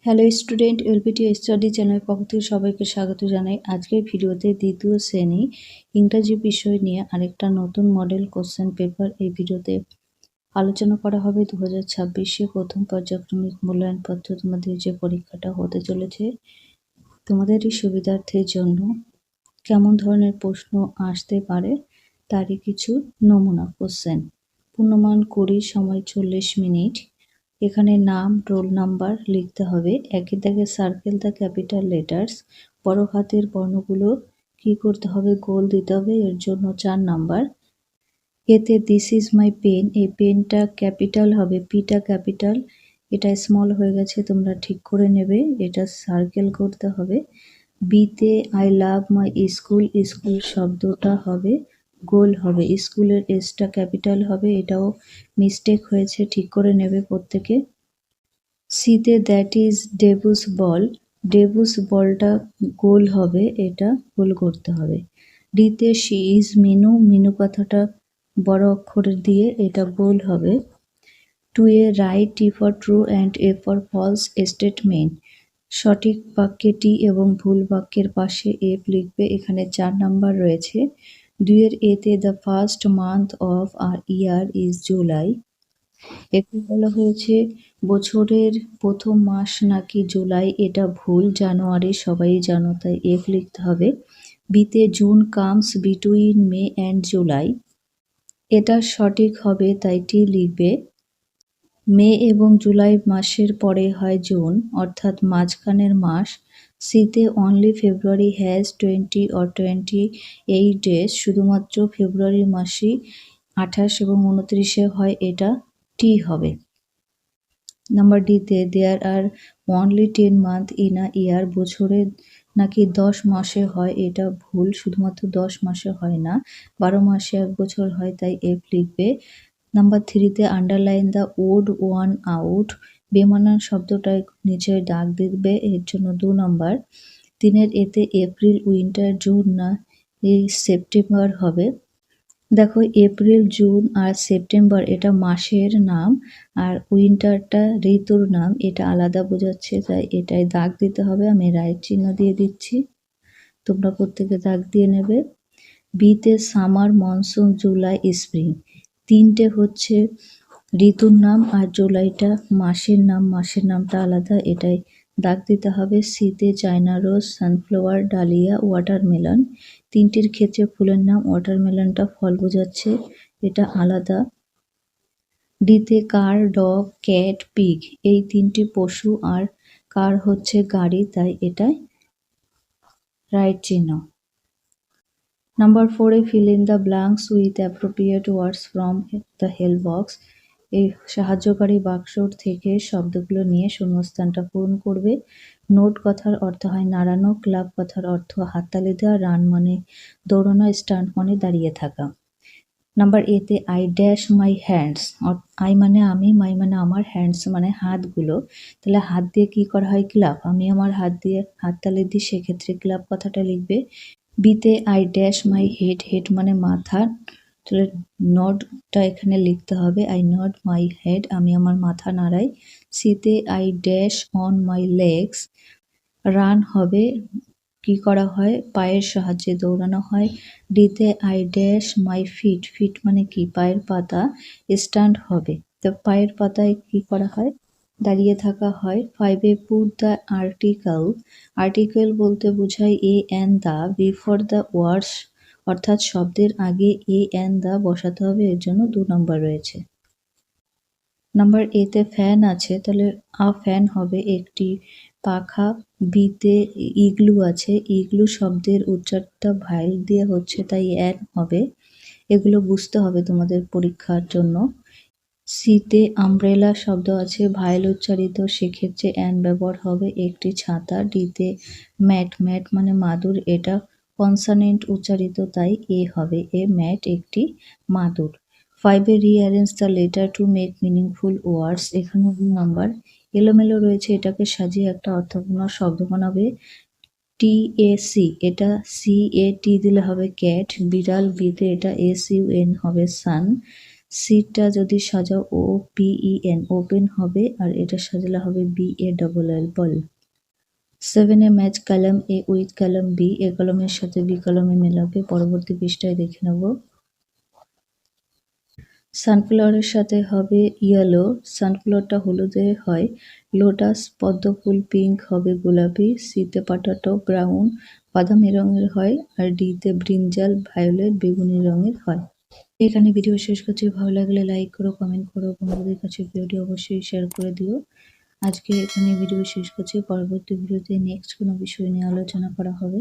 Hello student, LPT study channel পক্ষ থেকে সবাইকে স্বাগত জানাই। আজকের ভিডিওতে দ্বিতীয় শ্রেণী ইংরাজি বিষয় নিয়ে আরেকটা নতুন মডেল কোশ্চেন পেপার এই ভিডিওতে আলোচনা করা হবে। 2026-এ প্রথম পর্যায়ক্রমিক মূল্যায়নপত্র তোমাদের যে পরীক্ষাটা হতে চলেছে, তোমাদেরই সুবিধার্থের জন্য কেমন ধরনের প্রশ্ন আসতে পারে তারই কিছু নমুনা কোশ্চেন। পূর্ণমান 20, সময় 40 মিনিট। এখানে নাম, রোল নাম্বার লিখতে হবে। একের দাগে সার্কেল দ্য ক্যাপিটাল লেটার্স। বড় হাতের বর্ণগুলো কি করতে হবে? গোল দিতে হবে, এর জন্য 4 নাম্বার। এতে দিস ইজ মাই পেন, এই পেনটা ক্যাপিটাল হবে, পিটা ক্যাপিটাল, এটা স্মল হয়ে গেছে, তোমরা ঠিক করে নেবে, এটা সার্কেল করতে হবে। বিতে I love my school, school শব্দটা হবে গোল হবে, স্কুলের এসটা ক্যাপিটাল হবে, এটাও মিস্টেক হয়েছে, ঠিক করে নেবে প্রত্যেকে। সিতে দ্যাট ইজ ডেবুস বল, ডেবুস বলটা গোল হবে, এটা গোল করতে হবে। ডিতে শি ইজ মিনু, মিনু কথাটা বড় অক্ষরে দিয়ে এটা গোল হবে। Two a write, T for true and F for false statement, সঠিক বাক্যে টি এবং ভুল বাক্যের পাশে এফ লিখবে, এখানে 4 নাম্বার রয়েছে। 2 এতে the first month of our year is July, একটু বলা হয়েছে বছরের প্রথম মাস নাকি জুলাই, এটা ভুল, জানুয়ারি সবাই জানো, তাই এফ লিখতে হবে। বিতে June comes between May and July, এটা সঠিক হবে, তাই টি লিখবে। মে এবং জুলাই মাসের পরে হয় জুন, অর্থাৎ মাঝখানের মাস। সিতে only February has 20 or 28 days, শুধুমাত্র ফেব্রুয়ারি মাসই 28 এবং 29-এ হয়, এটা টি হবে। নাম্বার ডিতে দেয়ার আর অনলি 10 মান্থ ইন আ ইয়ার, বছরে নাকি 10 মাসে হয়, এটা ভুল, শুধুমাত্র 10 মাসে হয় না, 12 মাসে 1 বছর হয়, তাই এফ লিখবে। নাম্বার 3তে underline the odd one out, বেমানান শব্দটা নিচে দাগ দিবে, এর জন্য 2 নাম্বার। 3 এতে এপ্রিল, উইন্টার, জুন না এই সেপ্টেম্বর হবে। দেখো এপ্রিল, জুন আর সেপ্টেম্বর এটা মাসের নাম, আর উইন্টারটা ঋতুর নাম, এটা আলাদা বোঝাচ্ছে, তাই এটাই দাগ দিতে হবে। আমি রাইট চিহ্ন দিয়ে দিচ্ছি, তোমরা প্রত্যেকে দাগ দিয়ে নেবে। বিতে সামার, মনসুন, জুলাই, স্প্রিং, 3টে হচ্ছে ঋতুর নাম আর জুলাইটা মাসের নাম, মাসের নামটা আলাদা, এটাই দাগ দিতে হবে। সিতে china rose, sunflower, dahlia, watermelon, 3টির ক্ষেত্রে ফুলের নাম, ওয়াটারমেলনটা ফল বোঝাচ্ছে, এটা আলাদা। ডিতে কার, ডগ, ক্যাট, পিগ, এই 3টি পশু, আর কার হচ্ছে গাড়ি, তাই এটাই রাইট চিহ্ন। Number 4 fill in the blanks with appropriate words from the help box, এই সাহায্যকারী বাক্সর থেকে শব্দগুলো নিয়ে শূন্যস্থানটা পূরণ করবে। নোট কথার অর্থ হয় নাড়ানো, ক্লাব কথার অর্থ হাততালি দেওয়া, রান মানে দৌড়ানো, স্ট্যান্ড মানে দাঁড়িয়ে থাকা। নাম্বার এতে I dash my hands, I মানে আমি, মাই মানে আমার, হ্যান্ডস মানে হাতগুলো, তাহলে হাত দিয়ে কি করা হয়? ক্লাব, আমি আমার হাত দিয়ে হাততালি দিই, সেক্ষেত্রে ক্লাব কথাটা লিখবে। বিতে I dash my head, head মানে মাথা, তাহলে নডটা এখানে লিখতে হবে, আই নড মাই হেড, আমি আমার মাথা নাড়াই। সিতে I dash on my legs, run হবে, কি করা হয়? পায়ের সাহায্যে দৌড়ানো হয়। ডিতে I dash my feet, feet মানে কি? পায়ের পাতা, স্ট্যান্ড হবে, তো পায়ের পাতায় কি করা হয়? দাঁড়িয়ে থাকা হয়। 5 পুট দ্য আর্টিকেল, আর্টিকেল বলতে বোঝায় a and the before the words, অর্থাৎ শব্দের আগে এ অ্যান্ড দ্য বসাতে হবে, এর জন্য 2 নম্বর রয়েছে। নাম্বার এতে ফ্যান আছে, তাহলে আ ফ্যান হবে একটি পাখা। বিতে ইগলু আছে, ইগলু শব্দের উচ্চারণটা ভাইল দিয়ে হচ্ছে, তাই অ্যান হবে, এগুলো বুঝতে হবে তোমাদের পরীক্ষার জন্য। সিতে আমব্রেলা শব্দ আছে, ভাইল উচ্চারিত, সেক্ষেত্রে অ্যান ব্যবহার হবে, একটি ছাতা। ডিতে ম্যাট, ম্যাট মানে মাদুর, এটা কনসোনেন্ট উচ্চারিত, তাই এ হবে, এ ম্যাট একটি মাদুর। 5 rearrange the letter to make meaningful ওয়ার্ডস, এখানে 2 নাম্বার, এলোমেলো রয়েছে, এটাকে সাজিয়ে একটা অর্থপূর্ণ শব্দ বানাবে। টি এ সি, এটা সি এ টি দিলে হবে ক্যাট, বিড়াল। বিতে এটা এস ইউ এন হবে সান। সিটা যদি সাজাও OPEN ওপেন হবে, আর এটা সাজালে হবে BALL ball. 7 A match column A with column B, এ কলমের সাথে B কলমে মেলাবে। পরবর্তী পৃষ্ঠায় দেখে নেব। সানফ্লাওয়ারের সাথে হবে ইয়েলো, সানফ্লাওয়ারটা হলুদে হয়। লোটাস পদ্মফুল পিঙ্ক হবে গোলাপি। সিতে পটাটো ব্রাউন বাদামি রঙের হয়, আর ডিতে ব্রিঞ্জাল ভায়োলেট বেগুনি রঙের হয়। এখানে ভিডিও শেষ করছি। ভালো লাগলে লাইক করো, কমেন্ট করো, বন্ধুদের কাছে ভিডিওটি অবশ্যই শেয়ার করে দিও। আজকে এখানে ভিডিও শেষ করছি। পরবর্তী ভিডিওতে নেক্সট কোনো বিষয় নিয়ে আলোচনা করা হবে।